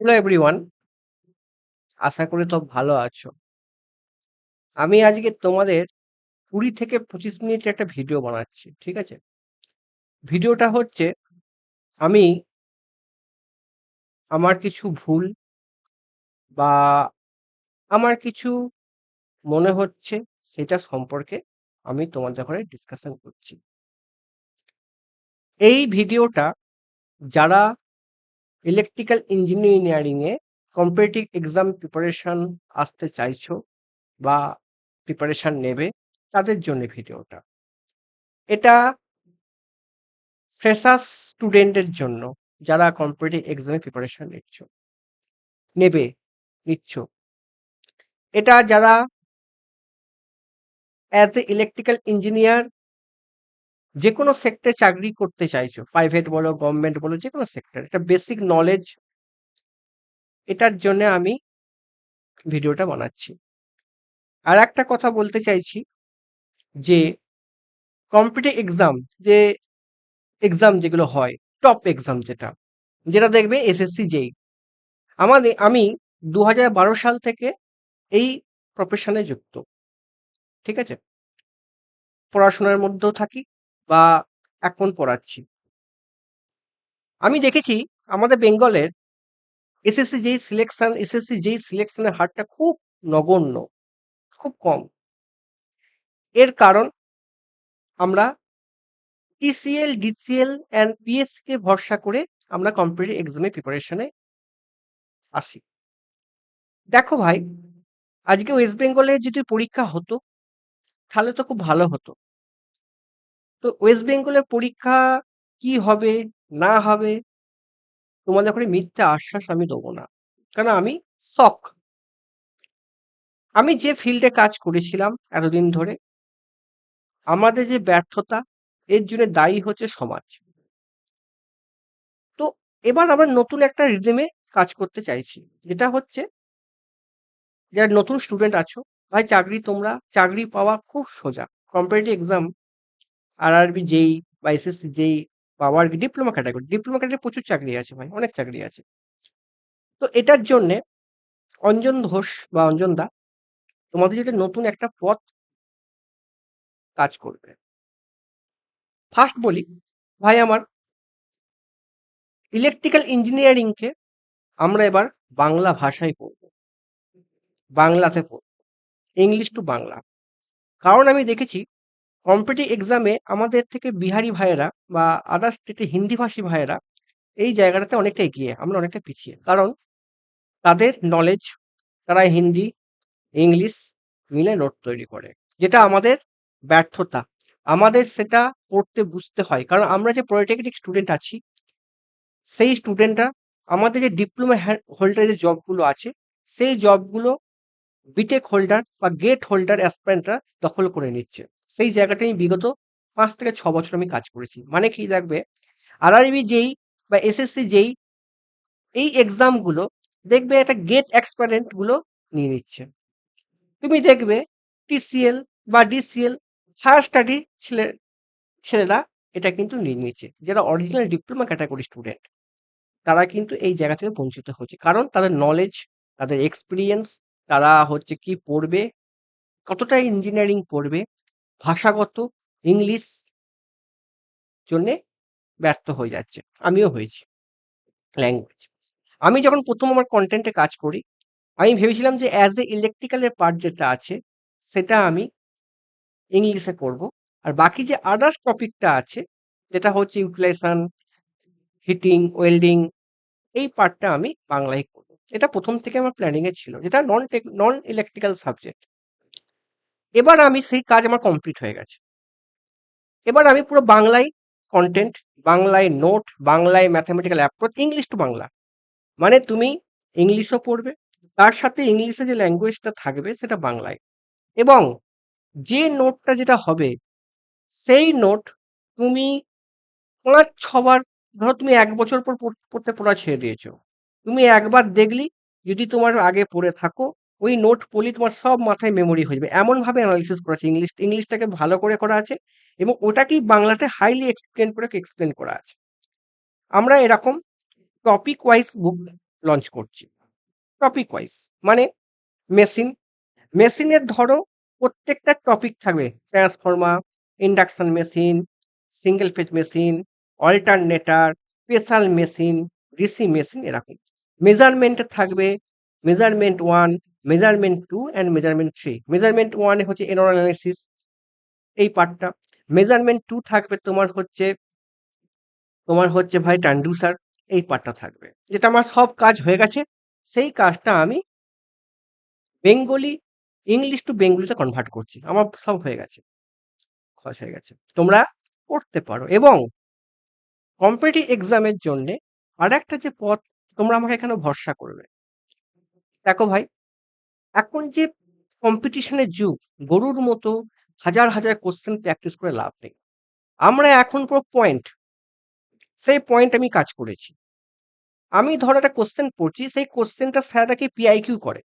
Hello everyone, আশা করি ভালো আছো। আমি আজকে তোমাদের ২০ থেকে ২৫ মিনিটের একটা ভিডিও বানাচ্ছি। ঠিক আছে? ভিডিওটা হচ্ছে আমি আমার কিছু ভুল বা আমার কিছু মনে হচ্ছে সেটা সম্পর্কে আমি তোমাদের ঘরে ডিসকাশন করছি। এই ভিডিওটা যারা ইলেকট্রিক্যাল ইঞ্জিনিয়ারিং এ কম্পিটিটিভ এক্সাম প্রিপারেশন আসতে চাইছো বা প্রিপারেশন নেবে তাদের জন্য ভিডিওটা। এটা ফ্রেশার্স স্টুডেন্টের জন্য যারা কম্পিটিটিভ এক্সামে প্রিপারেশন নেবে নিচ্ছ। এটা যারা অ্যাজ এ ইলেকট্রিক্যাল ইঞ্জিনিয়ার যে কোনো সেক্টরে চাকরি করতে চাইছো, প্রাইভেট বলো গভর্নমেন্ট বলো যে কোনো সেক্টর, এটা বেসিক নলেজ এটার জন্য আমি ভিডিওটা বানাচ্ছি। আর একটা কথা বলতে চাইছি যে কম্পিটিটিভ এক্সাম যে এক্সাম যেগুলো হয়, টপ এক্সাম যেটা যেটা দেখবে এসএসসি যেই আমি ২০১২ সাল থেকে এই প্রফেশনে যুক্ত। ঠিক আছে? পড়াশোনার মধ্যেও থাকি বা এখন পড়াচ্ছি। আমি দেখেছি আমাদের বেঙ্গলের এসএসসি যেই সিলেকশনের হারটা খুব নগণ্য, খুব কম। এর কারণ আমরা টিসিএল, ডিসিএল অ্যান্ড পিএসসি কে ভরসা করে আমরা কম্পিটিটিভ এক্সামে প্রিপারেশনে আসি। দেখো ভাই, আজকে ওয়েস্ট বেঙ্গলে যদি পরীক্ষা হতো তাহলে তো খুব ভালো হতো। তো ওয়েস্ট বেঙ্গলের পরীক্ষা কি হবে না হবে তোমাদের করে মিথ্যা আশ্বাস আমি দেবো না। কারণ আমি শক। আমি যে ফিল্ডে কাজ করেছিলাম এতদিন ধরে, আমাদের যে ব্যর্থতা এর জন্য দায়ী হচ্ছে সমাজ। তো এবার আমরা নতুন একটা রিদমে কাজ করতে চাইছি। যেটা হচ্ছে যারা নতুন স্টুডেন্ট আছো, ভাই চাকরি পাওয়া খুব সোজা। কম্পিটিটিভ এক্সাম আরআরবি যেই বা এসএসসি যেই পাওয়ার ডিপ্লোমা ক্যাটাগরি প্রচুর চাকরি আছে ভাই, অনেক চাকরি আছে। তো এটার জন্যে অঞ্জন ঘোষ বা অঞ্জন দা তোমাদের যেটা নতুন একটা পথ কাজ করবে। ফার্স্ট বলি ভাই আমার, ইলেকট্রিক্যাল ইঞ্জিনিয়ারিংকে আমরা এবার বাংলা ভাষায় পড়ব, বাংলাতে পড়ব, ইংলিশ টু বাংলা। কারণ আমি দেখেছি কম্পিটিটিভ এক্সামে আমাদের থেকে বিহারি ভাইয়েরা বা আদার স্টেটে হিন্দিভাষী ভাইয়েরা এই জায়গাটাতে অনেকটা এগিয়ে, আমরা অনেকটা পিছিয়ে। কারণ তাদের নলেজ, তারা হিন্দি, ইংলিশ মিলে নোট তৈরি করে, যেটা আমাদের ব্যর্থতা। আমাদের সেটা পড়তে বুঝতে হয়। কারণ আমরা যে পলিটেকনিক স্টুডেন্ট আছি, সেই স্টুডেন্টরা আমাদের যে ডিপ্লোমা হোল্ডার যে জবগুলো আছে, সেই জবগুলো বিটেক হোল্ডার বা গেট হোল্ডার অ্যাসপিরেন্টরা দখল করে নিচ্ছে। সেই জায়গাটা আমি বিগত ৫ থেকে ৬ বছর আমি কাজ করেছি। মানে কি দেখবে, আরআরবি যেই বা এসএসসি যেই এই এক্সামগুলো দেখবে একটা গেট অ্যাসপিরেন্ট গুলো নিয়ে নিচ্ছে। তুমি দেখবে টিসিএল বা ডিসিএল হায়ার স্টাডি ছেলেরা এটা কিন্তু নিয়ে নিচ্ছে। যারা অরিজিনাল ডিপ্লোমা ক্যাটাগরি স্টুডেন্ট তারা কিন্তু এই জায়গা থেকে বঞ্চিত হচ্ছে। কারণ তাদের নলেজ, তাদের এক্সপেরিয়েন্স, তারা হচ্ছে কি পড়বে, কতটা ইঞ্জিনিয়ারিং পড়বে, ভাষাগত ইংলিশ জন্যে ব্যর্থ হয়ে যাচ্ছে। আমিও হয়েছি। ল্যাঙ্গুয়েজ। আমি যখন ১ম আমার কনটেন্টে কাজ করি, আমি ভেবেছিলাম যে অ্যাজ এ ইলেকট্রিক্যাল এর পার্ট যেটা আছে, সেটা আমি ইংলিশে করব। আর বাকি যে আদার্স টপিকটা আছে, যেটা হচ্ছে ইউটিলাইজেশন, হিটিং, ওয়েল্ডিং, এই পার্টটা আমি বাংলায় করব। এটা ১ম থেকে আমার প্ল্যানিং এ ছিল। যেটা নন ইলেকট্রিক্যাল সাবজেক্ট। এবার আমি সেই কাজ আমার কমপ্লিট হয়ে গেছে। এবার আমি পুরো বাংলায় কনটেন্ট, বাংলায় নোট, বাংলায় mathematical approach, English to Bangla. মানে তুমি ইংলিশও পড়বে, তার সাথে ইংলিশে যে ল্যাঙ্গুয়েজটা থাকবে সেটা বাংলায়। এবং যে নোটটা যেটা হবে, সেই নোট তুমি ৫-৬ বার, ধরো তুমি ১ বছর পর পড়তে পড়া ছেড়ে দিয়েছো। তুমি একবার দেখলি, যদি তোমার আগে পড়ে থাকো, ওই নোট পড়লেই তোমার সব মাথায় মেমোরি হয়ে যাবে। এমনভাবে এনালাইসিস করা আছে, ইংলিশটাকে ভালো করে করা আছে এবং ওটাকেই বাংলাতে হাইলি এক্সপ্লেন করা আছে। আমরা এরকম টপিক ওয়াইজ বুক লঞ্চ করছি টপিক ওয়াইজ। মানে মেশিন, মেশিনের ধরো প্রত্যেকটা টপিক থাকবে। Transformer, induction machine, single phase machine, alternator, special machine, DC machine এরকম। মেজারমেন্ট থাকবে measurement 1, measurement 2 and measurement 3। Measurement 1 এ হচ্ছে এরর অ্যানালিসিস এই পার্টটা। মেজারমেন্ট 2 থাকবে তোমার হচ্ছে ভাই ট্রান্সডিউসার এই পার্টটা থাকবে। যেটা আমার সব কাজ হয়ে গেছে। সেই কাজটা আমি বেঙ্গলি ইংলিশ টু বেঙ্গলিতে কনভার্ট করছি। আমার সব হয়ে গেছে। খস হয়ে গেছে। তোমরা করতে পারো এবং কম্পিটিটিভ এক্সামের জন্যে আরেকটা যে পথ তোমরা আমাকে এখানে ভরসা করবে। দেখো ভাই, এখন যে কম্পিটিশনের যুগ, গরুর মতো হাজার, হাজার কোয়েশ্চেন প্র্যাকটিস করে লাভ নেই। আমরা এখন পুরো পয়েন্ট, সেই পয়েন্ট আমি কাজ করেছি। আমি ধরো একটা কোয়েশ্চেন পড়ছি, সেই কোয়েশ্চেনটা স্যাররা কি পিআইকিউ করে।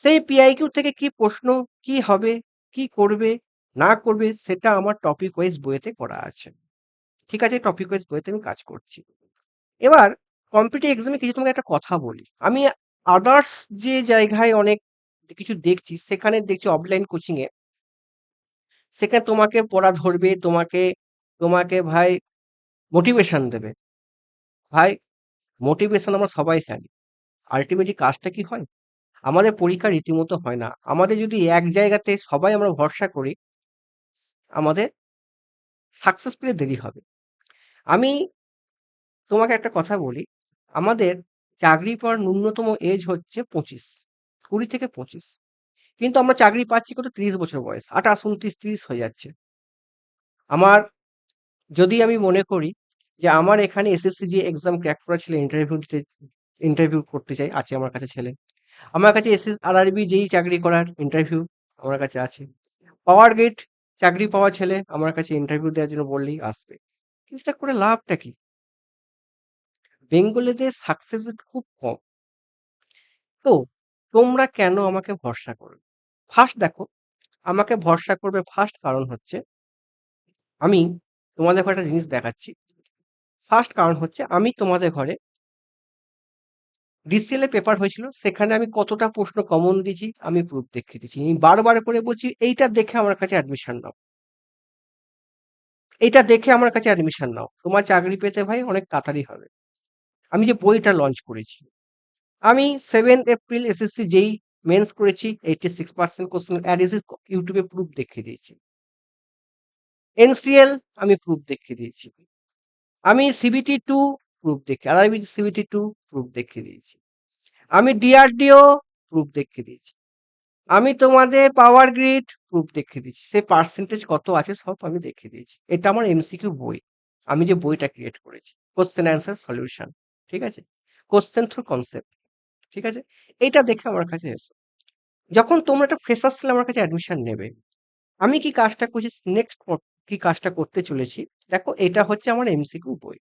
সেই পিআইকিউ থেকে কি প্রশ্ন, কি হবে, কি করবে, না করবে সেটা আমার টপিক ওয়াইজ বইয়েতে করা আছে। ঠিক আছে? টপিক ওয়াইজ বইতে আমি কাজ করছি। এবার কম্পিটিটিভ এক্সামে কিছু তোমাকে একটা কথা বলি। আমি আদার্স যে জায়গায় অনেক কিছু দেখছি, সেখানে দেখছি অফলাইন কোচিং এ সেখানে তোমাকে পড়া ধরবে, তোমাকে তোমাকে ভাই মোটিভেশন দেবে। ভাই মোটিভেশন আমরা সবাই জানি। আল্টিমেটলি কাজটা কি হয়? আমাদের পরীক্ষা রীতিমতো হয় না। আমাদের যদি এক জায়গাতে সবাই আমরা ভরসা করি, আমাদের সাকসেস পেতে দেরি হবে। আমি তোমাকে একটা কথা বলি, আমাদের চাকরি পাওয়ার ন্যূনতম এজ হচ্ছে ২৫, ২০ থেকে ২৫। কিন্তু আমরা চাকরি পাচ্ছি কত ৩০ বছর বয়স। ২৮, ২৯, ৩০ হয়ে যাচ্ছে। আমার যদি আমি মনে করি যে আমার এখানে এসএসসি যে এক্সাম ক্র্যাক করা ছেলে ইন্টারভিউ করতে চাই, আছে আমার কাছে ছেলে। আমার কাছে আরআরবি যেই চাকরি করার ইন্টারভিউ আমার কাছে আছে। পাওয়ার গ্রিড চাকরি পাওয়া ছেলে আমার কাছে ইন্টারভিউ দেওয়ার জন্য বললেই আসবে। কিন্তু এটা করে লাভটা কি? বেঙ্গলিদের সাকসেস রেট খুব কম। তো তোমরা কেন আমাকে ভরসা করবে? ফার্স্ট দেখো, আমাকে ভরসা করবে ফার্স্ট কারণ হচ্ছে আমি তোমাদের ঘরে একটা জিনিস দেখাচ্ছি। ফার্স্ট কারণ হচ্ছে আমি তোমাদের ঘরে ডিসিএল এর পেপার হয়েছিল, সেখানে আমি কতটা প্রশ্ন কমন দিয়েছি আমি প্রুফ দেখিয়ে দিয়েছি। আমি বারবার করে বলছি এইটা দেখে আমার কাছে অ্যাডমিশন নাও। এইটা দেখে আমার কাছে অ্যাডমিশন নাও। তোমার চাকরি পেতে ভাই অনেক তাড়াতাড়ি হবে। আমি যে বইটা লঞ্চ করেছি। আমি 7 এপ্রিল এসএসসি যেই মেন্স করেছি 86% কোশ্চেন অ্যানালিসিস YouTube এ প্রুফ দেখিয়ে দিয়েছি। এনসিএল আমি প্রুফ দেখিয়ে দিয়েছি। আমি CBT 2 proof RRB CBT 2 proof দেখিয়ে দিয়েছি। আমি ডিআরডিও প্রুফ দেখিয়ে দিয়েছি। আমি তোমাদের পাওয়ার গ্রিড প্রুফ দেখিয়ে দিয়েছি। সে পার্সেন্টেজ কত আছে সব আমি দেখিয়ে দিয়েছি। এটা আমার এমসিকিউ বই। আমি যে বইটা ক্রিয়েট করেছি। Question answer solution. ঠিক আছে? Question through concept. ঠিক আছে? এইটা দেখে আমার কাছে এসো। যখন তোমরা একটা ফ্রেশার ছেলে আমার কাছে অ্যাডমিশন নেবে, আমি কি কাজটা করছি নেক্সট কি কাজটা করতে চলেছি, দেখো এটা হচ্ছে আমার এমসিকিউ বই।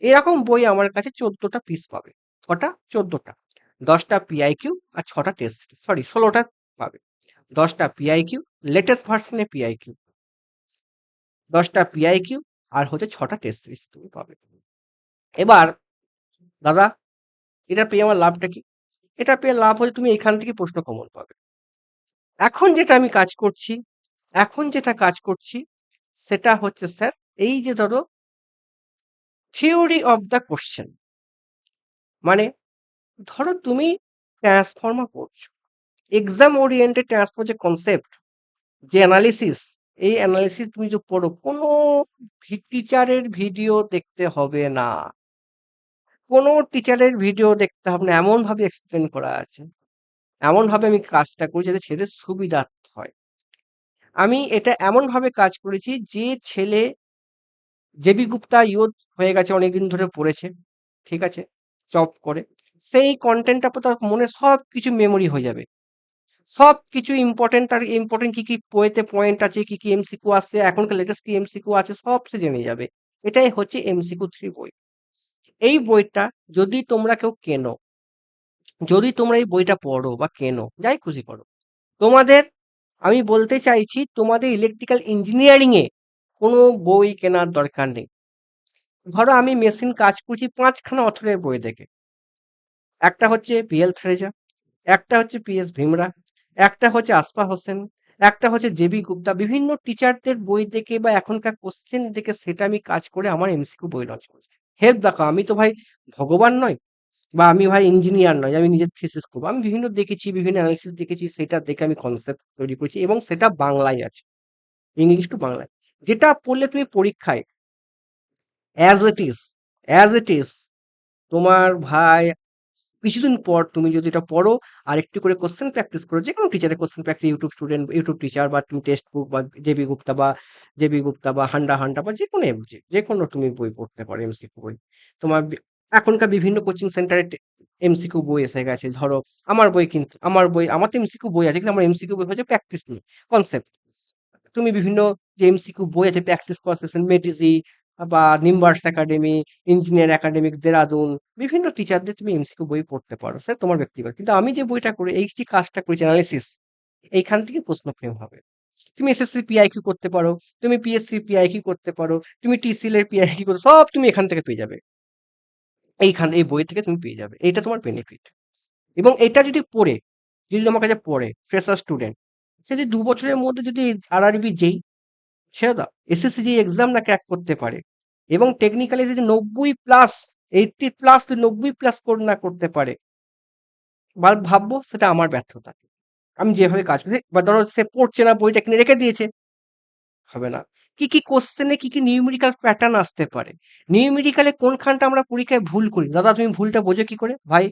এরকম বই আমার কাছে 14টা পিস পাবে। কটা? 14টা। 10টা পিআইকিউ আর 6টা টেস্ট, সরি 16টা পাবে। 10টা পিআইকিউ, লেটেস্ট ভার্সনে পিআইকিউ, 10টা পিআইকিউ আর হচ্ছে 6টা টেস্ট সিরিজ তুমি পাবে। এবার দাদা, এটা পেয়ে আমার লাভটা কি? এটা পেয়ে লাভ হচ্ছে তুমি এখান থেকে প্রশ্ন কমন পাবে। এখন যেটা আমি কাজ করছি, এখন যেটা কাজ করছি সেটা হচ্ছে স্যার এই যে থিওরি অফ দ্য কোশ্চেন। মানে ধরো তুমি ট্রান্সফর্মার পড়ছো, এক্সাম ওরিয়েন্টেড ট্রান্সফার যে কনসেপ্ট, যে অ্যানালিসিস, এই অ্যানালিসিস তুমি যে পড়ো কোনো টিচারের ভিডিও দেখতে হবে না। কোনো টিচারের ভিডিও দেখতে হবে না। এমনভাবে এক্সপ্লেন করা আছে। এমনভাবে আমি কাজটা করি যাতে ছেলেদের সুবিধার্থে হয়। আমি এটা এমনভাবে কাজ করেছি যে ছেলে জেবি গুপ্তা ইউথ হয়ে গেছে অনেকদিন ধরে পড়েছে। ঠিক আছে? চপ করে। সেই কনটেন্টটা তার মনে সবকিছু মেমোরি হয়ে যাবে। সবকিছু ইম্পোর্টেন্ট, তার ইম্পোর্টেন্ট কি, কি বইতে পয়েন্ট আছে, কি, কি এমসিকিউ আসছে, এখনকার লেটেস্ট কি এমসিকিউ আছে সব সে জেনে যাবে। এটাই হচ্ছে এমসিকিউ 3 বই। এই বইটা যদি তোমরা কেউ কেনো, যদি তোমরা এই বইটা পড়ো বা কেনো, যাই খুশি করো, তোমাদের আমি বলতে চাইছি তোমাদের ইলেকট্রিক্যাল ইঞ্জিনিয়ারিং এ কোনো বই কেনার দরকার নেই। ধরো আমি মেশিন কাজ করছি ৫ খানা অথরের বই দেখে। একটা হচ্ছে পিএল থ্রেজা, একটা হচ্ছে পিএস ভীমরা, একটা হচ্ছে আসফা হোসেন, একটা হচ্ছে জেবি গুপ্তা। বিভিন্ন টিচারদের বই দেখে বা এখনকার কোশ্চেন দেখে সেটা আমি কাজ করে আমার এমসিকিউ বই লঞ্চ করছি। হেল্প দেখো, আমি তো ভাই ভগবান নয় বা আমি ভাই ইঞ্জিনিয়ার নয় যে আমি নিজের থিসিস করবো। আমি বিভিন্ন দেখেছি, বিভিন্ন অ্যানালিসিস দেখেছি, সেটা দেখে আমি কনসেপ্ট তৈরি করেছি এবং সেটা বাংলায় আছে, ইংলিশ টু বাংলায়। যেটা পড়লে তুমি পরীক্ষায় as it is, as it is তোমার ভাই কিছুদিন পর তুমি যদি এটা পড়ো আর একটু করে কোশ্চেন প্র্যাকটিস করো, যে কোনো টিচারের question practice, YouTube student, YouTube teacher, বা তুমি টেক্সট বুক বা জেবি গুপ্তা বা হান্ডা হান্ডা বা যে কোনো যে কোনো তুমি বই পড়তে পারো, এমসিকিউ বই। তোমার এখনকার বিভিন্ন কোচিং সেন্টারে এমসিকিউ বই এসে গেছে। ধরো আমার বই, কিন্তু আমার তো এমসিকিউ বই আছে, কিন্তু আমার এমসিকিউ বই হচ্ছে প্র্যাকটিস নিয়ে, কনসেপ্ট। তুমি বিভিন্ন যে এমসিকিউ বই আছে প্র্যাকটিস করার সেশন, মেটিজি বা নিম্বার্স একাডেমি, ইঞ্জিনিয়ার একাডেমিক দেরাদুন, বিভিন্ন টিচারদের তুমি এমসিকিউ বই পড়তে পারো, স্যার তোমার ব্যক্তিগত। কিন্তু আমি যে বইটা করি, এই যে কাজটা করেছি অ্যানালিসিস, এইখান থেকে প্রশ্ন ফ্রেম হবে। তুমি এসএসসি পিআইকিউ করতে পারো, তুমি পিএসসি পিআইকিউ করতে পারো, তুমি টিসিএল এর পিআইকিউ করতে, সব তুমি এখান থেকে পেয়ে যাবে। এই বই থেকে তুমি পেয়ে যাবে, এইটা তোমার বেনিফিট। এবং এটা যদি পড়ে, যদি আমার কাছে পড়ে ফ্রেশার স্টুডেন্ট, সে যদি ২ বছরের মধ্যে যদি আরআরবি যেই ছেড়ে দাও, এসএসসি যে এক্সাম না ক্র্যাক করতে পারে এবং টেকনিক্যালি যদি 90+, 80+ যদি 90+ না করতে পারে, ভাববো সেটা আমার ব্যর্থতা। আমি যেভাবে কাজ করছি, বা ধরো সে পড়ছে না, বইটা কিনে রেখে দিয়েছে, হবে না। কি কোশ্চেনে কি নিউমেরিক্যাল প্যাটার্ন আসতে পারে, নিউমেরিক্যালে কোনখানটা আমরা পরীক্ষায় ভুল করি, দাদা তুমি ভুলটা বোঝো কি করে ভাই?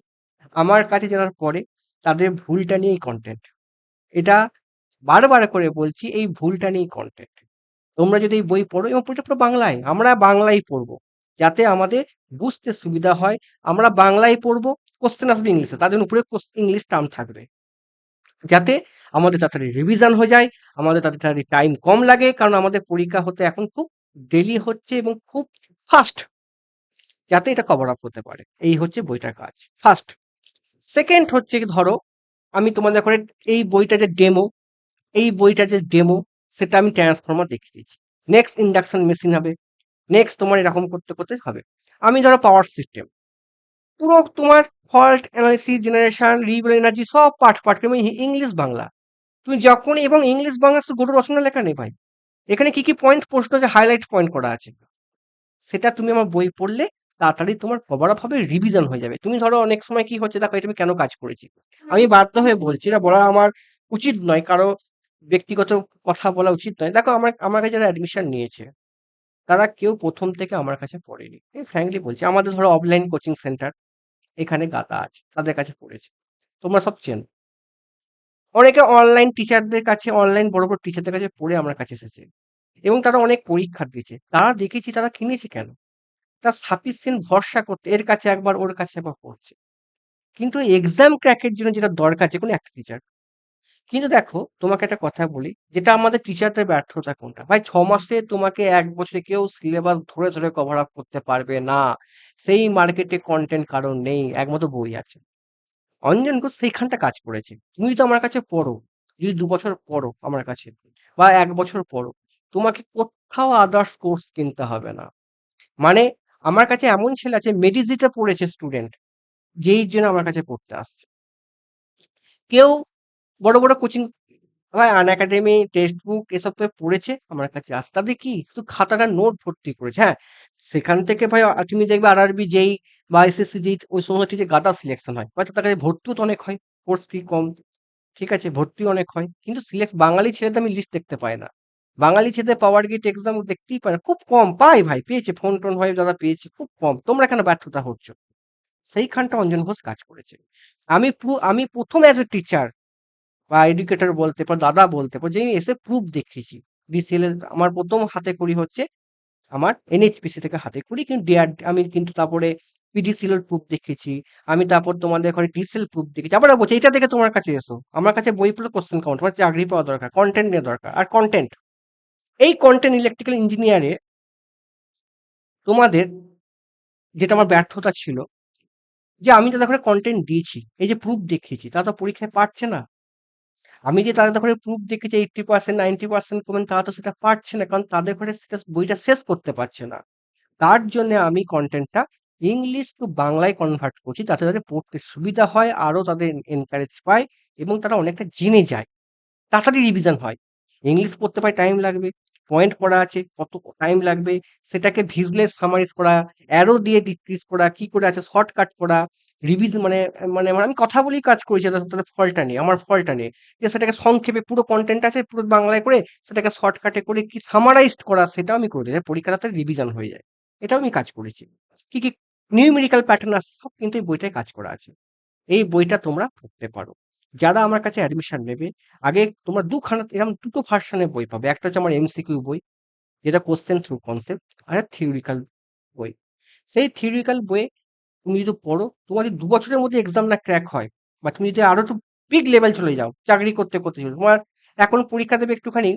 আমার কাছে যারা পড়ে তাদের ভুলটা নিয়েই কন্টেন্ট। এটা বারবার করে বলছি, এই ভুলটা নিয়েই কন্টেন্ট। তোমরা যদি এই বই পড়ো এবং বইটা পুরো বাংলায়, আমরা বাংলায় পড়বো, যাতে আমাদের বুঝতে সুবিধা হয়। আমরা বাংলায় পড়বো, কোশ্চেন আসবে ইংলিশে, তার জন্য উপরে ইংলিশ টার্ম থাকবে, যাতে আমাদের তাড়াতাড়ি রিভিশন হয়ে যায়, আমাদের তাড়াতাড়ি টাইম কম লাগে, কারণ আমাদের পরীক্ষা হতে এখন খুব ডেলি হচ্ছে এবং খুব ফাস্ট, যাতে এটা কভার আপ হতে পারে। এই হচ্ছে বইটার কাজ, ফার্স্ট। সেকেন্ড হচ্ছে কি, ধরো আমি তোমাদের করে এই বইটা যে ডেমো সেটা আমি ট্রান্সফর্মার দেখিয়ে দিচ্ছি। নেক্সট ইন্ডাকশন মেশিন হবে, নেক্সট তোমার এরকম করতে করতে হবে। আমি ধরো পাওয়ার সিস্টেম, পুরো তোমার fault analysis, generation, renewable energy, সব পাঠ পাঠ করে ইংলিশ বাংলা। তুমি যখন, এবং ইংলিশ বাংলা তো গরু রচনা লেখা নেই ভাই, এখানে কি কি পয়েন্ট প্রশ্ন আছে, হাইলাইট পয়েন্ট করা আছে, সেটা তুমি আমার বই পড়লে তাড়াতাড়ি তোমার কভার আপ হবে, রিভিশন হয়ে যাবে। তুমি ধরো অনেক সময় কি হচ্ছে, দেখো এটা আমি কেন কাজ করেছি, আমি বাধ্য হয়ে বলছি, এটা বলা আমার উচিত নয়, কারো ব্যক্তিগত কথা বলা উচিত নয়। দেখো আমার কাছে যারা অ্যাডমিশন নিয়েছে, তারা কেউ প্রথম থেকে আমার কাছে পড়েনি, আমি ফ্র্যাঙ্কলি বলছি। আমাদের ধরো অফলাইন কোচিং সেন্টার এখানে গাদা আছে, তাদের কাছে পড়েছে, তোমরা সব চেনো। অনেকে অনলাইন টিচারদের কাছে, অনলাইন বড় বড় টিচারদের কাছে পড়ে আমার কাছে এসেছে এবং তারা অনেক পরীক্ষা দিয়েছে। তারা দেখেছি তারা কিনেছে কেন, তার সাফিসিয়েন্ট ভরসা করতে, এর কাছে একবার ওর কাছে একবার পড়ছে। কিন্তু এক্সাম ক্র্যাকের জন্য যেটা দরকার যে কোনো একটা টিচার। কিন্তু দেখো তোমাকে একটা কথা বলি, যেটা আমাদের টিচারদের ব্যর্থতা কোনটা ভাই, 6 মাসে তোমাকে 1 বছরে কেউ সিলেবাস ধরে ধরে কভার আপ করতে পারবে না। সেই মার্কেটে কন্টেন্ট কারণ নেই, একমাত্র বই আছে। অঞ্জন ঘোষ সেইখানটা কাজ করেছে। তুমি তো আমার কাছে পড়ো, যদি 2 বছর পড়ো আমার কাছে বা 1 বছর পড়ো, তোমাকে কোথাও আদার্স কোর্স কিনতে হবে না। মানে আমার কাছে এমন ছেলে আছে মেডিজিতে পড়েছে স্টুডেন্ট, যেই জন্য আমার কাছে পড়তে আসছে। কেউ বড় বড় কোচিং, ভাই আনএকাডেমি, টেক্সট বুক এসব তো পড়েছে, আমার কাছে আসে। তাদের কি শুধু খাতাটা নোট ভর্তি করেছে, হ্যাঁ। সেখান থেকে ভাই তুমি দেখবে আরআরবি যেই বা এসএসসি যেই, ওই সমস্ত যে গাদা সিলেকশন হয়, হয়তো তার কাছে ভর্তিও তো অনেক হয়, কোর্স ফি কম, ঠিক আছে, ভর্তি অনেক হয়, কিন্তু বাঙালি ছেলেদের আমি লিস্ট দেখতে পাই না। বাঙালি ছেলেদের পাওয়ার গেট এক্সাম দেখতেই পাই না, খুব কম পাই ভাই, পেয়েছে ফোন টোন হয়ে যারা পেয়েছে, খুব কম। তোমরা কেন ব্যর্থতা হচ্ছ? সেইখানটা অঞ্জন ঘোষ কাজ করেছে। আমি প্রথম অ্যাজ এ টিচার বা এডুকেটর বলতে পারো, দাদা বলতে পারো, যে আমি এসে প্রুফ দেখিয়েছি। ডিসিএল এর আমার প্রথম হাতে করি হচ্ছে আমার এনএইচপিসি থেকে হাতে করি, কিন্তু আমি কিন্তু তারপরে পিডিসিএল এর প্রুফ দেখিয়েছি। আমি তারপর তোমাদের ঘরে ডিসিএল প্রুফ দেখেছি। আবার বলছি এটা দেখে তোমার কাছে এসো, আমার কাছে বই পড়লে কোশ্চেন কাউন্ট, তোমার চাকরি পাওয়া দরকার, কন্টেন্ট নিয়ে দরকার। আর কন্টেন্ট, এই কন্টেন্ট ইলেকট্রিক্যাল ইঞ্জিনিয়ারে তোমাদের, যেটা আমার ব্যর্থতা ছিল, যে আমি তাদের ঘরে কন্টেন্ট দিয়েছি, এই যে প্রুফ দেখিয়েছি, তারা তো পরীক্ষায় পারছে না। আমি যে তাদের ঘরে প্রুফ দেখেছি 80%, 90% কমেন্ট, তারা তো সেটা পারছে না, কারণ তাদের ঘরে সেটা বইটা শেষ করতে পারছে না। তার জন্য আমি কন্টেন্টটা ইংলিশ টু বাংলায় কনভার্ট করছি যাতে তাদের পড়তে সুবিধা হয়, আরো তাদের এনকারেজ পায় এবং তারা অনেকটা জেনে যায়। তাড়াতাড়ি রিভিশন হয়। ইংলিশ পড়তে প্রায় টাইম লাগবে। পয়েন্ট পড়া আছে, কত টাইম লাগবে, সেটাকে ভিজুয়ালাইজ সামারাইজ করা, অ্যারো দিয়ে ডিক্রিজ করা, কি করে আছে শর্টকাট করা, রিভিশন মানে মানে মানে আমি কথা বলেই কাজ করেছি তাতে ফলটা নেই, আমার ফলটা নেই। যে সেটাকে সংক্ষেপে পুরো কনটেন্ট আছে পুরো বাংলায় করে সেটাকে শর্টকাটে করে কি সামারাইজড করা সেটাও আমি করে দিই। পরীক্ষাটা তাড়াতাড়ি রিভিশন হয়ে যায়। এটাও আমি কাজ করেছি। কি নিউমেরিক্যাল প্যাটার্ন আছে সব কিন্তু এই বইটায় কাজ করা আছে। এই বইটা তোমরা পড়তে পারো। যারা আমার কাছে অ্যাডমিশন নেবে, আগে তোমরা ২ খানা এরকম ২ টো ভার্সনের বই পাবে। একটা হচ্ছে আমার এমসিকিউ বই, যেটা কোয়েশ্চেন থ্রুগ কনসেপ্ট, আর একটা থিওরিক্যাল বই। সেই থিওরিক্যাল বইয়ে তুমি যদি পড়ো, তোমার যদি ২ বছরের মধ্যে এক্সাম না ক্র্যাক হয়, বা তুমি যদি আরো একটু বিগ লেভেল চলে যাও, চাকরি করতে তোমার এখন পরীক্ষা দেবে একটুখানি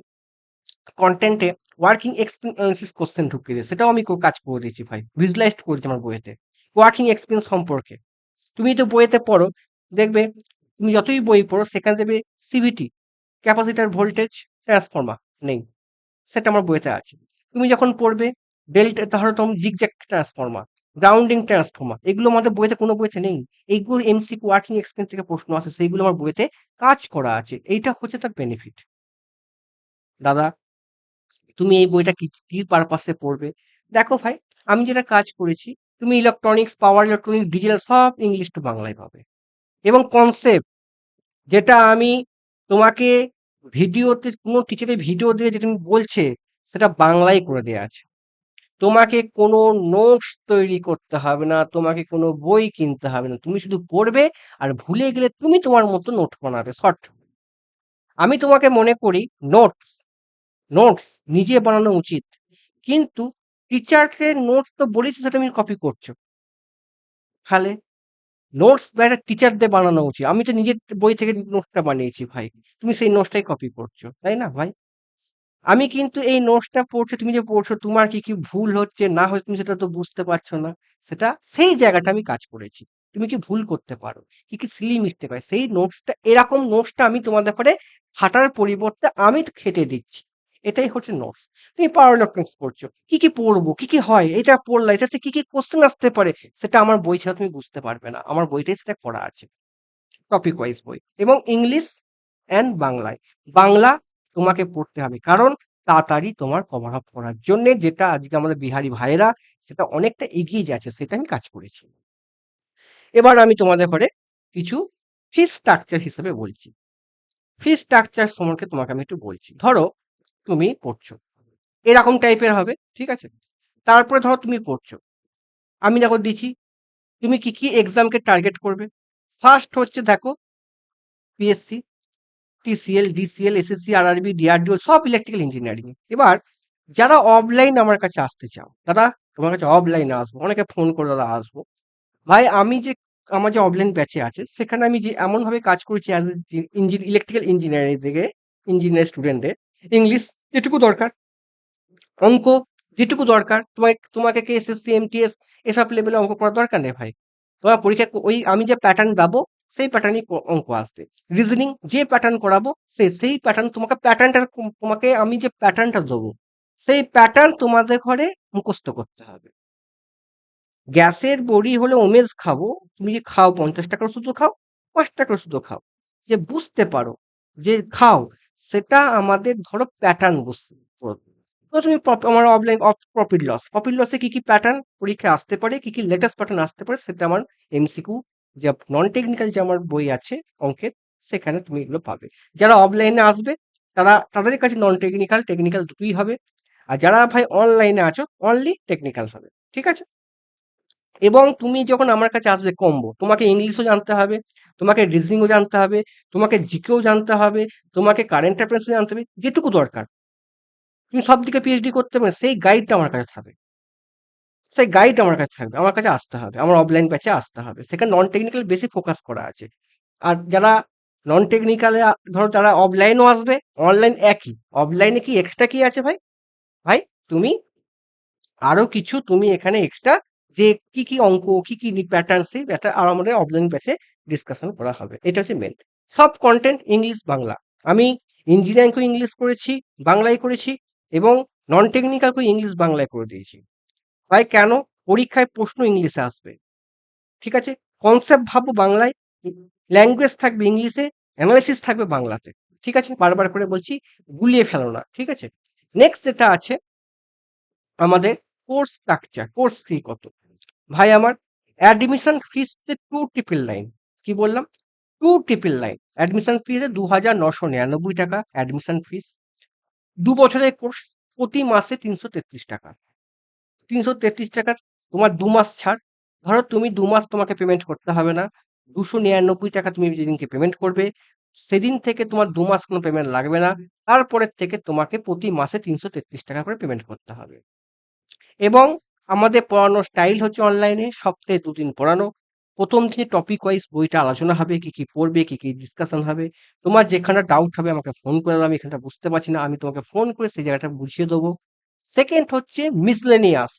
কনটেন্টে ওয়ার্কিং এক্সপেরিয়েন্স অ্যানালিসিস কোয়েশ্চেন ঢুকিয়ে দিয়েছে। সেটাও আমি কাজ করে দিয়েছি ভাই। ভিজুয়ালাইজড করেছি আমার বইয়েতে। ওয়ার্কিং এক্সপেরিয়েন্স সম্পর্কে। তুমি তো বইয়েতে পড়ো, দেখবে তুমি যতই বই পড়ো সেখানে দেখবে সিভিটি, ক্যাপাসিটর ভোল্টেজ ট্রান্সফর্মার নেই। সেটা আমার বইতে আছে। তুমি যখন পড়বে ডেল্টা ধরো তুমি জিগজ্যাগ ট্রান্সফর্মার, গ্রাউন্ডিং ট্রান্সফর্মার, এগুলো আমাদের বইতে কোনো বইতে নেই। এইগুলো এমসিকিউ ওয়ার্কিং এক্সপেরিয়েন্স থেকে প্রশ্ন আসে, সেইগুলো আমার বইতে কাজ করা আছে। এইটা হচ্ছে তার বেনিফিট। দাদা, তুমি এই বইটা কি পারপাসে পড়বে? দেখো ভাই, আমি যেটা কাজ করেছি, তুমি ইলেকট্রনিক্স, পাওয়ার ইলেকট্রনিক্স, ডিজিটাল সব ইংলিশ টু বাংলায় পাবে। এবং কনসেপ্ট যেটা আমি তোমাকে ভিডিওতে কোনো টিচারের ভিডিও দিয়ে যেটা আমি বলছে সেটা বাংলায় করে দেয়া আছে। তোমাকে কোনো নোটস তৈরি করতে হবে না, তোমাকে কোনো বই কিনতে হবে না। তুমি শুধু পড়বে আর ভুলে গেলে তুমি তোমার মতো নোট বানাবে শর্ট। আমি তোমাকে মনে করি নোটস নোটস নিজে বানানো উচিত। কিন্তু টিচারের নোটস তো বলেছি সেটা তুমি কপি করছো। তাহলে নোটস বা একটা টিচারদের বানানো উচিত। আমি তো নিজের বই থেকে নোটসটা বানিয়েছি ভাই। তুমি সেই নোটসটাই কপি করছো। তাই না ভাই? আমি কিন্তু এই নোটসটা পড়ছো, তুমি যে পড়ছো তোমার কি ভুল হচ্ছে না হচ্ছে তুমি সেটা তো বুঝতে পারছো না। সেটা সেই জায়গাটা আমি কাজ করেছি। তুমি কি ভুল করতে পারো? কি সিলি মিস্টেক হয়? সেই নোটসটা এরকম নোটসটা আমি তোমাদের করে খাটার পরিবর্তে আমি খেটে দিচ্ছি। এটাই হচ্ছে নোটস। তুমি পাওয়ার ইলেকট্রনিক্স পড়ছো। কি পড়বো? কি হয়? এটা পড়লা, এটাতে কি কোয়েশ্চেন আসতে পারে? সেটা আমার বই ছাড়া তুমি বুঝতে পারবে না। আমার বইটাই সেটা করা আছে। টপিক ওয়াইজ বই এবং ইংলিশ অ্যান্ড বাংলায়। বাংলা তোমাকে পড়তে হবে। কারণ তাড়াতাড়ি তোমার কভার আপ করার জন্যে যেটা আজকে আমাদের বিহারি ভাইয়েরা সেটা অনেকটা এগিয়ে যাচ্ছে সেটা আমি কাজ করেছি। এবার আমি তোমাদের ঘরে কিছু ফিস স্ট্রাকচার হিসেবে বলছি। ফিস স্ট্রাকচার সম্পর্কে তোমাকে আমি একটু বলছি। ধরো তুমি পড়ছো। এরকম টাইপের হবে, ঠিক আছে? তারপরে ধরো তুমি পড়ছো। আমি দেখো দিচ্ছি, তুমি কি এক্সামকে টার্গেট করবে? ফার্স্ট হচ্ছে দেখো PSC, TCL, DCL, SSC, RRB, DRDO সব ইলেকট্রিক্যাল ইঞ্জিনিয়ারিং। এবার যারা অফলাইন আমার কাছে আসতে চাও, দাদা তোমার কাছে অফলাইনে আসবো, অনেকে ফোন করে দাদা আসবো। ভাই আমি যে আমার যে অফলাইন ব্যাচে আছে সেখানে আমি যে এমন ভাবে কাজ করেছি অ্যাজ ইলেকট্রিক্যাল ইঞ্জিনিয়ারিং থেকে ইঞ্জিনিয়ার স্টুডেন্টদের ইংলিশ যেটুকু দরকার, অঙ্ক যেটুকু দরকার, তোমাকে কি এসএসসি, এমটিএস এসব লেভেলে অঙ্ক করার দরকার নেই ভাই। তোমার পরীক্ষা ওই আমি যে প্যাটার্ন দেবো সেই প্যাটার্নই অঙ্ক আসবে। রিজনিং যে প্যাটার্ন করাবো সেই প্যাটার্ন তোমাকে আমি যে প্যাটার্নটা দেবো সেই প্যাটার্ন তোমাদের ঘরে মুখস্থ করতে হবে। গ্যাসের বড়ি হলে ওমেজ খাবো, তুমি যে খাও 50 টাকা শুধু খাও, 5 টাকা শুধু খাও, যে বুঝতে পারো যে খাও, সেটা আমাদের ধরো প্যাটার্ন বুঝতে হবে। তো তুমি আমার অফলাইন অফ প্রফিট লসে কি প্যাটার্ন পরীক্ষায় আসতে পারে, কি লেটেস্ট প্যাটার্ন আসতে পারে সেটা আমার এমসিকিউ যে নন টেকনিক্যাল যে আমার বই আছে অঙ্কের, সেখানে তুমি এগুলো পাবে। যারা অফলাইনে আসবে তাদের কাছে নন টেকনিক্যাল টেকনিক্যাল দুটোই হবে। আর যারা ভাই অনলাইনে আছো অনলি টেকনিক্যাল হবে। ঠিক আছে? এবং তুমি যখন আমার কাছে আসবে কম্বো, তোমাকে ইংলিশও জানতে হবে, তোমাকে রিজনিংও জানতে হবে, তোমাকে জিকেও জানতে হবে, তোমাকে কারেন্ট অ্যাফেয়ার্সও জানতে হবে, যেটুকু দরকার। তুমি সব দিকে পিএইচডি করতে পারবে, সেই গাইডটা আমার কাছে থাকবে। সেই গাইড আমার কাছে থাকবে। আমার কাছে আসতে হবে। আমার অফলাইন ব্যাচে আসতে হবে। সেখানে নন টেকনিক্যাল বেশি ফোকাস করা আছে। আর যারা নন টেকনিক্যালে ধরো তারা অফলাইনও আসবে, অনলাইন একই। অফলাইনে কি এক্সট্রা কি আছে ভাই? ভাই তুমি আরো কিছু তুমি এখানে এক্সট্রা যে কি অঙ্ক, কি প্যাটার্ন সেই ব্যাটা আর আমাদের অফলাইন ব্যাচে ডিসকাশন করা হবে। এটা হচ্ছে মেইন। সব কনটেন্ট ইংলিশ, বাংলা। আমি ইঞ্জিনিয়ারিংকেও ইংলিশ করেছি, বাংলায় করেছি এবং নন টেকনিক্যালকেও ইংলিশ, বাংলায় করে দিয়েছি। ভাই কেন? পরীক্ষায় প্রশ্ন ইংলিশে আসবে। ঠিক আছে? কনসেপ্ট ভাবো বাংলায়, ল্যাঙ্গুয়েজ থাকবে ইংলিশে, অ্যানালাইসিস থাকবে বাংলাতে। ঠিক আছে? বারবার করে বলছি, গুলিয়ে ফেলো না। ঠিক আছে? নেক্সট যেটা আছে আমাদের কোর্স স্ট্রাকচার, কোর্স ফি কত? ভাই আমার অ্যাডমিশন ফিস হচ্ছে 2,999 কি বললাম? 2,999 অ্যাডমিশন ফিস ৳২,৯৯৯ অ্যাডমিশন ফিস। ২ বছরের কোর্স, প্রতি মাসে ৳৩৩৩। ৳৩৩৩ তোমার ২ মাস ছাড়। ধরো তুমি ২ মাস তোমাকে পেমেন্ট করতে হবে না। ৳২৯৯ তুমি যেদিনকে পেমেন্ট করবে, সেদিন থেকে তোমার ২ মাস কোনো পেমেন্ট লাগবে না। তারপরের থেকে তোমাকে প্রতি মাসে ৳৩৩৩ করে পেমেন্ট করতে হবে। এবং আমাদের পড়ানোর স্টাইল হচ্ছে অনলাইনে, সপ্তাহে ২ দিন পড়ানো। ১ম দিনে টপিক ওয়াইজ বইটা আলোচনা হবে, কি, কি পড়বে, কি, কি ডিসকাশন হবে। তোমার যেখানে ডাউট হবে আমাকে ফোন করে দাও, আমি এখানটা বুঝতে পারছি না, আমি তোমাকে ফোন করে সেই জায়গাটা বুঝিয়ে দেবো। 2nd হচ্ছে মিসলেনিয়াস।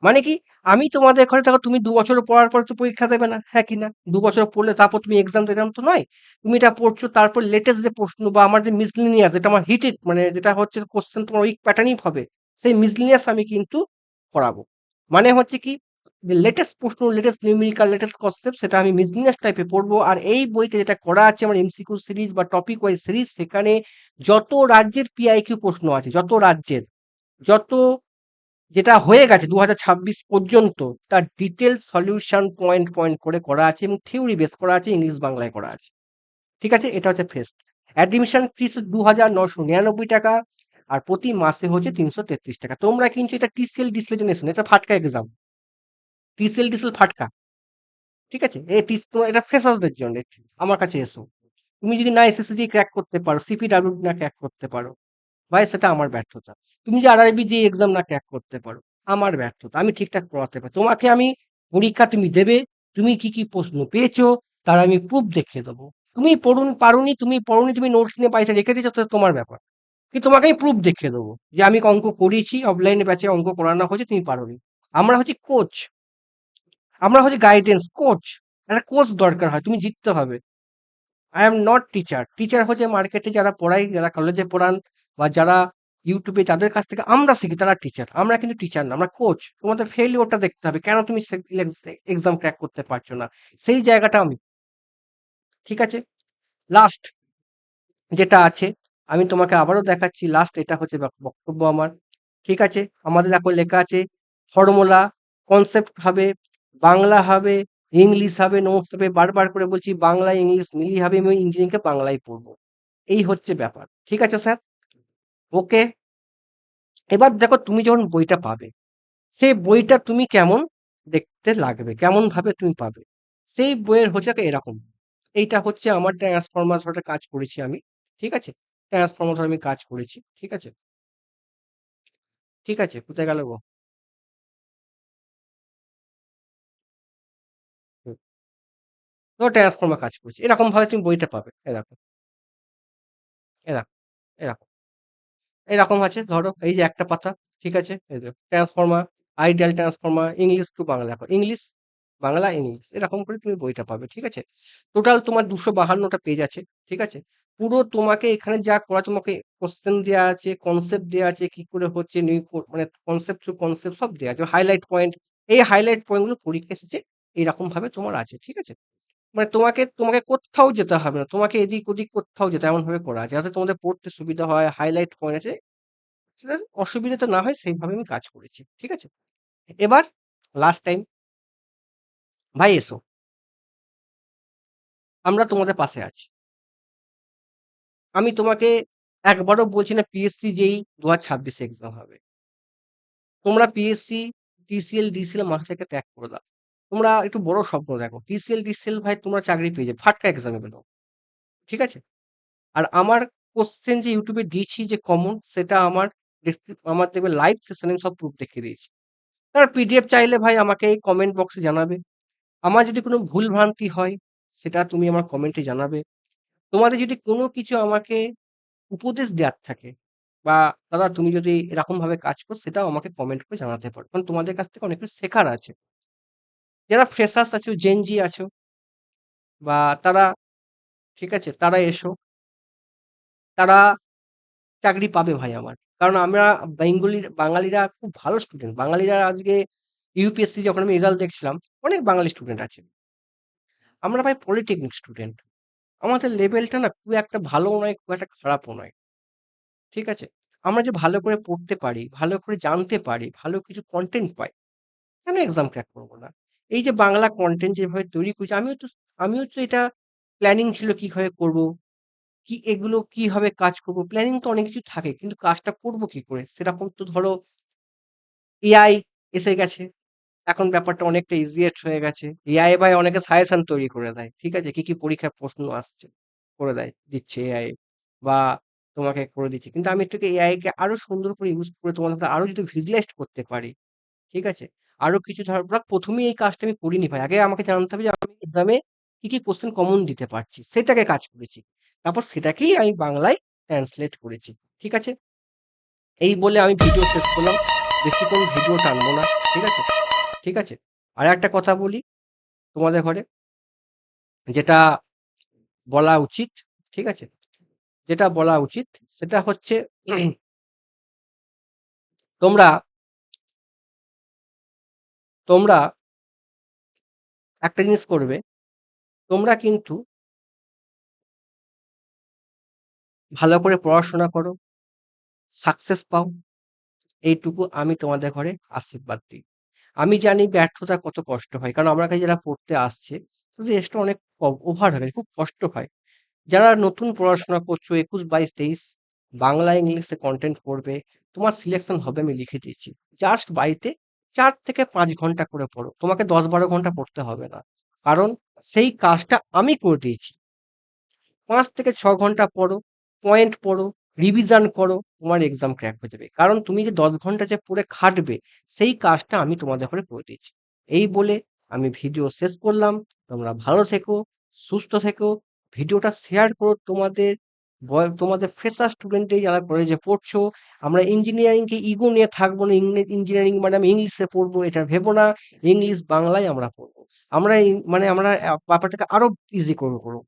মানে কি? আমি তোমাদের ঘরে দেখো, তুমি ২ বছর পড়ার পর তো পরীক্ষা দেবে না, হ্যাঁ কি না? ২ বছর পড়লে তারপর তুমি এক্সাম দেবে, এরকম তো নয়। তুমি এটা পড়ছো, তারপর লেটেস্ট যে প্রশ্ন বা আমার যে মিসলেনিয়াস, যেটা আমার হিটেড, মানে যেটা হচ্ছে কোয়েশ্চেন তোমার উইক প্যাটার্নই হবে, সেই মিসলেনিয়াস আমি কিন্তু পড়াবো। মানে হচ্ছে কি, যে লেটেস্ট প্রশ্ন, লেটেস্ট নিউমেরিক্যাল, লেটেস্ট কনসেপ্ট, সেটা আমি মিসলেনিয়াস টাইপে পড়বো। আর এই বইতে যেটা করা আছে আমার এমসিকিউ সিরিজ বা টপিক ওয়াইজ সিরিজ, সেখানে যত রাজ্যের পিআইকিউ প্রশ্ন আছে, যত রাজ্যের, যত যেটা হয়ে গেছে ২০২৬ পর্যন্ত, তার ডিটেইলস সলিউশন পয়েন্ট, পয়েন্ট করে করা আছে এবং থিওরি বেস করা আছে, ইংলিশ বাংলায় করা আছে। ঠিক আছে? এটা হচ্ছে ফার্স্ট। অ্যাডমিশন ফিস ৳২,৯৯৯ আর প্রতি মাসে হচ্ছে ৳৩৩৩। তোমরা কিন্তু এটা টিসিএল, ডিসিএল এর জন্য এসো না। এটা ফাটকা এক্সাম। টিসিএল, ডিসিএল ফাটকা। ঠিক আছে? তোমার এটা ফ্রেশার্সদের জন্য। আমার কাছে এসো। তুমি যদি না এসএসসি ক্র্যাক করতে পারো, সিপিডব্লিউ না ক্র্যাক করতে পারো, ভাই সেটা আমার ব্যর্থতা। তুমি যে আরআরবি যে এক্সাম না ক্র্যাক করতে পারো, আমার ব্যর্থতা। আমি ঠিকঠাক পড়াতে পারি। তোমাকে আমি, পরীক্ষা তুমি দেবে, তুমি কি, কি প্রশ্ন পেয়েছো তার আমি প্রুফ দেখিয়ে দেবো। তুমি পড়োনি, তুমি নোটস নিয়ে বাড়িতে রেখে দিয়েছো, সেটা তোমার ব্যাপার। কিন্তু তোমাকে আমি প্রুফ দেখিয়ে দেবো যে আমি অঙ্ক করিয়েছি, অফলাইনে ব্যাচে অঙ্ক করানো হয়েছে, তুমি পারোনি। আমরা হচ্ছি কোচ, আমরা হচ্ছি গাইডেন্স কোচ। একটা কোচ দরকার হয়, তুমি জিততে হবে। I am not teacher. Teacher হচ্ছে মার্কেটে যারা পড়ায়, যারা কলেজে পড়ান বা যারা ইউটিউবে, যাদের কাছ থেকে আমরা শিখি, তারা টিচার। আমরা কিন্তু টিচার না, আমরা কোচ। তোমাদের ফেইলিউরটা দেখতে হবে, কেন তুমি এক্সাম ক্র্যাক করতে পারছো না, সেই জায়গাটা আমি। ঠিক আছে? লাস্ট যেটা আছে, আমি তোমাকে আবারও দেখাচ্ছি, লাস্ট এটা হচ্ছে বক্তব্য আমার। ঠিক আছে? আমাদের দেখো লেখা আছে ফর্মুলা, কনসেপ্ট হবে, বাংলা হবে, ইংলিশ হবে, নোটস হবে। বারবার করে বলছি বাংলা ইংলিশ মিলিয়ে হবে, আমি ইঞ্জিনিয়ারিংকে বাংলায় পড়বো। এই হচ্ছে ব্যাপার। ঠিক আছে স্যার? ওকে। এবার দেখো, তুমি যখন বইটা পাবে, সেই বইটা তুমি কেমন দেখতে লাগবে, কেমন ভাবে তুমি পাবে, সেই বইয়ের হচ্ছে এরকম। এইটা হচ্ছে আমার ট্রান্সফরমার ধরে কাজ করেছি আমি। ঠিক আছে? ট্রান্সফরমার ধরে আমি কাজ করেছি। ঠিক আছে? ঠিক আছে? কোথায় গেল গো? হুম। তো ট্রান্সফরমার কাজ করেছি। এরকম ভাবে তুমি বইটা পাবে। এরকম, এরকম, এরকম। এরকম আছে, ধরো এই যে একটা পাতা। ঠিক আছে? এই যে transformer, ideal transformer, English to Bangla, দেখো ইংলিশ, বাংলা, ইংলিশ, এরকম করে তুমি বইটা পাবে। ঠিক আছে? টোটাল তোমার ২৫২টা পেজ আছে। ঠিক আছে? পুরো তোমাকে এখানে যা করা, তোমাকে কোশ্চেন দেওয়া আছে, কনসেপ্ট দেওয়া আছে, কি করে হচ্ছে মানে কনসেপ্ট টু কনসেপ্ট সব দেওয়া আছে, হাইলাইট পয়েন্ট। এই হাইলাইট পয়েন্ট গুলো পরীক্ষা এসেছে এইরকম ভাবে তোমার আছে। ঠিক আছে? মানে তোমাকে তোমাকে কোথাও যেতে হবে না, তোমাকে এদিক ওদিক কোথাও যেতে, এমন ভাবে করা আছে যাতে তোমাদের পড়তে সুবিধা হয়, হাইলাইট পয়েন্ট আছে, সেটা অসুবিধাটা না হয়, সেইভাবে আমি কাজ করেছি। ঠিক আছে? এবার লাস্ট টাইম, ভাই এসো। আমরা তোমাদের পাশে আছি। আমি তোমাকে একবারও বলছি না পিএসসি যেই ২০২৬ এ এক্সাম হবে। তোমরা পিএসসি, টিসিএল, ডিসিএল মাথা থেকে ত্যাগ করে দাও। তোমরা একটু বড় স্বপ্ন দেখো। টিসিএল, ডিসিএল ভাই তোমরা চাকরি পেয়ে যাবে। ফাটকা এক্সাম এগুলো। ঠিক আছে? আর আমার কোশ্চেন যে YouTube এ দিয়েছি যে কমন, সেটা আমার আমার দেখবে লাইভ সেশনে আমি সব প্রুফ দেখিয়ে দিয়েছি। আর পিডিএফ চাইলে ভাই আমাকে কমেন্ট বক্সে জানাবে। আমার যদি কোনো ভুল ভ্রান্তি হয়, সেটা তুমি আমার কমেন্টে জানাবে। তোমাদের যদি কোনো কিছু আমাকে উপদেশ দেওয়ার থাকে, বা দাদা তুমি যদি এরকমভাবে কাজ করো, সেটাও আমাকে কমেন্ট করে জানাতে পারো। কারণ তোমাদের কাছ থেকে অনেক কিছু শেখার আছে। যারা ফ্রেশার্স আছো, জেন জি আছো, বা তারা, ঠিক আছে? তারা এসো। তারা চাকরি পাবে ভাই আমার। কারণ আমরা বাঙালিরা খুব ভালো স্টুডেন্ট। বাঙালিরা আজকে ইউপিএসসি যখন আমি রেজাল্ট দেখছিলাম, অনেক বাঙালি স্টুডেন্ট আছে। আমরা ভাই পলিটেকনিক স্টুডেন্ট। আমাদের লেভেলটা না খুব একটা ভালোও নয়, খুব একটা খারাপও নয়। ঠিক আছে? আমরা যে ভালো করে পড়তে পারি, ভালো করে জানতে পারি, ভালো কিছু কনটেন্ট পাই, কেন এক্সাম ক্র্যাক করব না? এই যে বাংলা কনটেন্ট যেভাবে তৈরি করছি, আমিও তো এটা প্ল্যানিং ছিল কিভাবে করব, এগুলো কিভাবে কাজ করব। প্ল্যানিং তো অনেক কিছু থাকে। কিন্তু কাজটা করব কি করে? সেরকম তো ধরো এআই এসে গেছে। এখন ব্যাপারটা অনেকটা ইজিয়েস্ট হয়ে গেছে। এআই ভাই অনেকে সাজেশন তৈরি করে দেয়। ঠিক আছে? কি পরীক্ষার প্রশ্ন আসছে করে দেয়, দিচ্ছে এআই বা তোমাকে করে দিচ্ছে। কিন্তু আমি এটাকে এআই কে আরো সুন্দর করে ইউজ করে তোমার সাথে আরো যদি ভিজুয়ালাইজড করতে পারি, ঠিক আছে? আরো কিছু ধর ১ম এই কাজটা আমি করিনি ভাই। আগে আমাকে জানতে হবে যে আমি এক্সামে কি কোয়েশ্চেন কমন দিতে পারছি। সেটাকে কাজ করেছি। তারপর সেটাকেই আমি বাংলায় ট্রান্সলেট করেছি। ঠিক আছে? এই বলে আমি ভিডিও শেষ করলাম। বেশিক্ষণ ভিডিও টানবো না। ঠিক আছে? ঠিক আছে? আরেকটা কথা বলি তোমাদের ঘরে, যেটা বলা উচিত, ঠিক আছে? যেটা বলা উচিত সেটা হচ্ছে তোমরা তোমরা একটা জিনিস করবে, তোমরা কিন্তু ভালো করে পড়াশোনা করো, সাকসেস পাও, এইটুকু আমি তোমাদের ঘরে আশীর্বাদ দিই। আমি জানি ব্যর্থতা কত কষ্ট হয়। কারণ আমার কাছে যারা পড়তে আসছে, তাদের এজটা অনেক ওভার হয়ে গেছে, খুব কষ্ট হয়। যারা নতুন পড়াশোনা করছো ২১, ২২, ২৩ বাংলা, ইংলিশে কনটেন্ট পড়বে, তোমার সিলেকশন হবে আমি লিখে দিচ্ছি। জাস্ট বাড়িতে ৪ থেকে ৫ ঘন্টা করে পড়ো। তোমাকে ১০-১২ ঘন্টা পড়তে হবে না। কারণ সেই কাজটা আমি করে দিয়েছি। ৫ থেকে ৬ ঘন্টা পড়ো, পয়েন্ট পড়ো, রিভিশন করো, তোমার এক্সাম ক্র্যাক হয়ে যাবে। কারণ তুমি যে ১০ ঘন্টা যে পড়ে খাটবে, সেই কাজটা আমি তোমাদের ঘরে করে দিয়েছি। এই বলে আমি ভিডিও শেষ করলাম। তোমরা ভালো থেকো, সুস্থ থেকো। ভিডিওটা শেয়ার করো তোমাদের ফ্রেশার স্টুডেন্ট যারা কলেজে পড়ছো। আমরা ইঞ্জিনিয়ারিং কে ইগো নিয়ে থাকবো না। ইঞ্জিনিয়ারিং মানে আমি ইংলিশে পড়বো এটা ভেবো না। ইংলিশ বাংলায় আমরা পড়বো। আমরা ব্যাপারটাকে আরো ইজি করবো।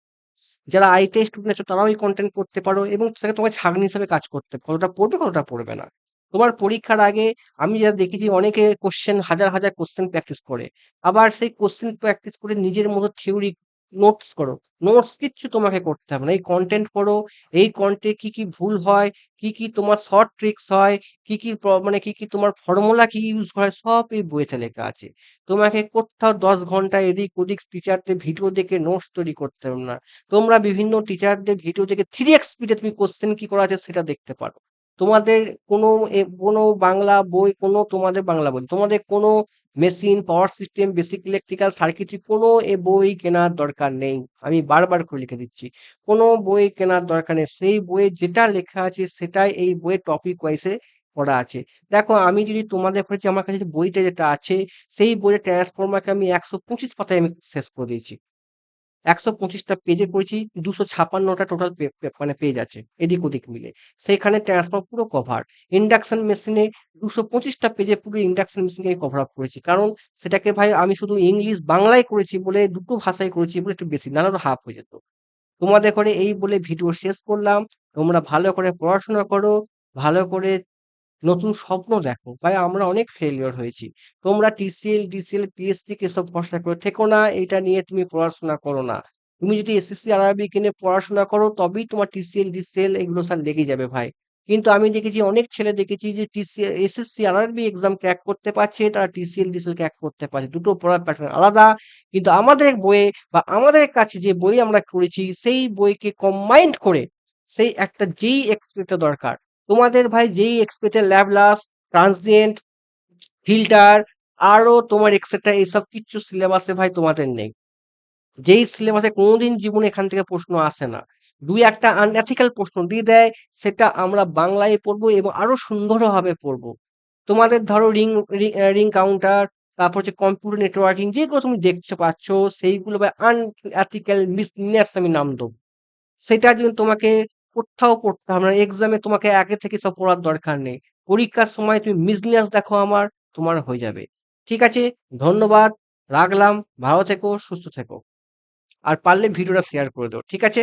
যারা আইটি স্টুডেন্ট আছো তারাও এই কনটেন্ট করতে পারো এবং সেটা তোমার ছাঁকনি হিসেবে কাজ করতে কতটা পড়বে কতটা পড়বে না। তোমার পরীক্ষার আগে আমি যা দেখেছি অনেকে কোশ্চেন হাজার কোশ্চেন প্র্যাকটিস করে। আবার সেই কোশ্চেন প্র্যাকটিস করে নিজের মতো থিওরি নোটস করো। নোটস কিচ্ছু তোমাকে করতে হবে না। এই কনটেন্ট পড়ো, এই কনটে কি ভুল হয়, কি তোমার শর্ট ট্রিকস হয়, কি তোমার ফর্মুলা কি ইউজ হয় সব এই বইতে লেখা আছে। তোমাকে কোথাও ১০ ঘন্টা এদিক ওদিক টিচারদের ভিডিও দেখে নোটস তৈরি করতে হবে না। তোমরা বিভিন্ন টিচারদের ভিডিও দেখে 3x স্পিডে তুমি কোশ্চেন কি করা আছে সেটা দেখতে পারো। তোমাদের কোনো বাংলা বই, তোমাদের বাংলা বই, তোমাদের কোনো machine, power system, basic electrical circuitry কোনো বই কেনার দরকার নেই। আমি বারবার করে লিখে দিচ্ছি। কোনো বই কেনার দরকার নেই। সেই বইয়ে যেটা লেখা আছে সেটাই এই বইয়ের টপিক ওয়াইজে করা আছে। দেখো আমি যদি তোমাদের কাছে আমার কাছে যে বইটা যেটা আছে, সেই বইয়ের ট্রান্সফর্মারকে আমি ১২৫ পাতায় আমি শেষ করে দিয়েছি। ১২৫ টা পেজে করেছি, ২৫৬ টা টোটাল পেজ আছে এদিক ওদিক মিলে। সেখানে ট্রান্সফর্মার পুরো কভার। ইন্ডাকশন মেশিনে ২২৫ টা পেজে পুরো ইন্ডাকশন মেশিনকে আমি কভার আপ করেছি। কারণ সেটাকে ভাই আমি শুধু ইংলিশ বাংলায় করেছি বলে, দুটো ভাষায় করেছি বলে একটু বেশি, নাহলে হাফ হয়ে যেত। তোমাদের করে এই বলে ভিডিও শেষ করলাম। তোমরা ভালো করে পড়াশোনা করো, ভালো করে নতুন স্বপ্ন দেখো। ভাই আমরা অনেক ফেইলিউর হয়েছি। তোমরা টিসিএল, ডিসিএল, পিএইচডি কে এসব ভরসা করে থেকো না। এটা নিয়ে তুমি পড়াশোনা করো না। তুমি যদি এসএসসি, আরআরবি নিয়ে পড়াশোনা করো তবেই তোমার টিসিএল, ডিসিএল এগুলো স্যার লেগে যাবে ভাই। কিন্তু আমি দেখেছি অনেক ছেলে দেখেছি যে TCL, SSC, RRB exam crack করতে পারছে, তারা টিসিএল, ডিসিএল ক্র্যাক করতে পারছে। দুটো পড়ার প্যাটার্ন আলাদা। কিন্তু আমাদের বইয়ে বা আমাদের কাছে যে বই আমরা করেছি সেই বইকে কম্বাইন্ড করে সেই একটা যেই এক্সপেক্ট দরকার, তোমাদের ভাই যেই এক্সপেক্টের ল্যাবলাস, ট্রান্সিয়েন্ট, ফিল্টার আরো তোমার এক্সেট্রা এইসব কিচ্ছু সিলেবাসে ভাই তোমাদের নেই। যেই সিলেবাসে কোনোদিন জীবনে এখান থেকে প্রশ্ন আসে না। ২-১ টা আনএথিক্যাল প্রশ্ন দিয়ে দেয়, সেটা আমরা বাংলায় পড়বো এবং আরো সুন্দরভাবে পড়বো। তোমাদের ধরো রিং কাউন্টার, তারপর হচ্ছে কম্পিউটার নেটওয়ার্কিং যেগুলো তুমি দেখতে পাচ্ছ সেইগুলো ভাই আনএথিক্যাল বিজনেস আমি নাম দেবো। সেটা যদি তোমাকে কোত্থাও পড়তে হবে না। এক্সামে তোমাকে আগে থেকে সব পড়ার দরকার নেই। পরীক্ষার সময় তুমি মিসলেনিয়াস দেখো আমার, তোমার হয়ে যাবে। ঠিক আছে? ধন্যবাদ। রাখলাম। ভালো থেকো, সুস্থ থেকো। আর পারলে ভিডিওটা শেয়ার করে দাও। ঠিক আছে?